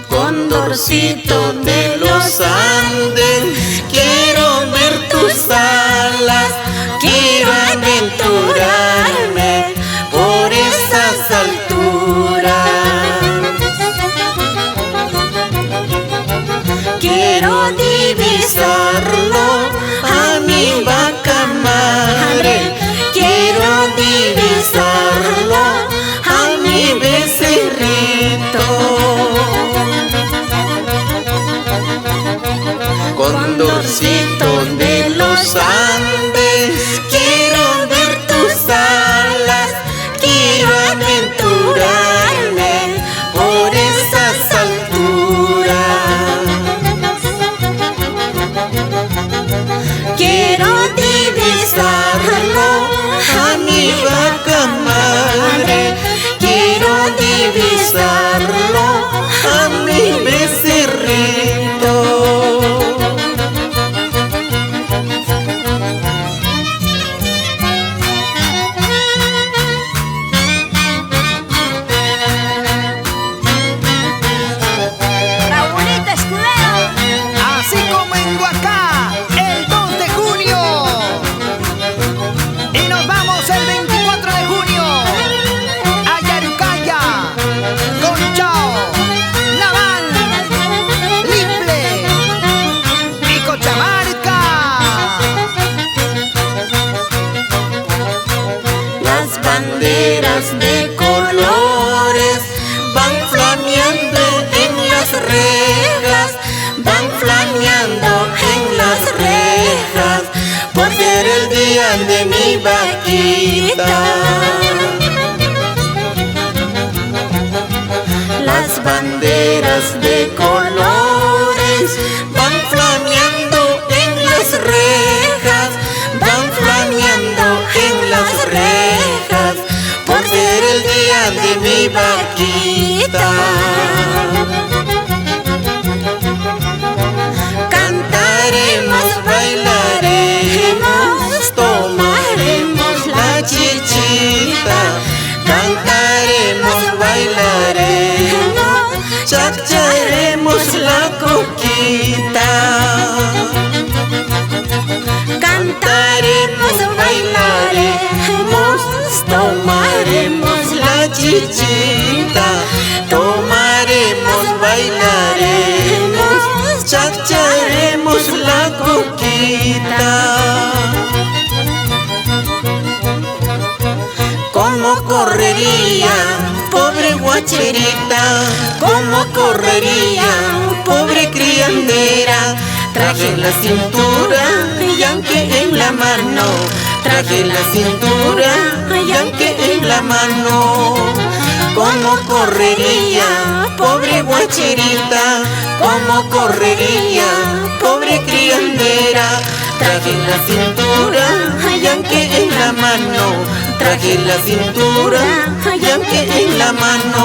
Condorcito de los Andes, quiero ver tus alas, quiero aventurarme por esas alturas. Quiero divisarlo a mi vaca madre, quiero divisarlo a mi becerrito. Condorcito de los Andes, quiero ver tus alas, quiero aventurarme por esas alturas. Quiero divisarlo a mi vaca madre, quiero divisarlo a mi becerrito. Banderas de colores van flameando en las rejas, van flameando en las rejas, por ser el día de mi vaquita. Las banderas de colores van flameando en las rejas, van flameando en las rejas, por ser el día de mi vaquita. Cantaremos, bailaremos, tomaremos la chichita. Cantaremos, bailaremos, chacharemos la coquita. Cantaremos, bailaremos, tomaremos la chichita. Tomaremos, bailaremos, chacharemos la coquita. ¿Cómo correría, pobre guacherita? ¿Cómo correría, pobre criandera? Traje en la cintura, yanque en la mano. Traje en la cintura, yanque en la mano. ¿Cómo correría, pobre guacherita? ¿Cómo correría, pobre criandera? Traje en la cintura, yanque en la mano. Traje en la cintura, yanque en la mano.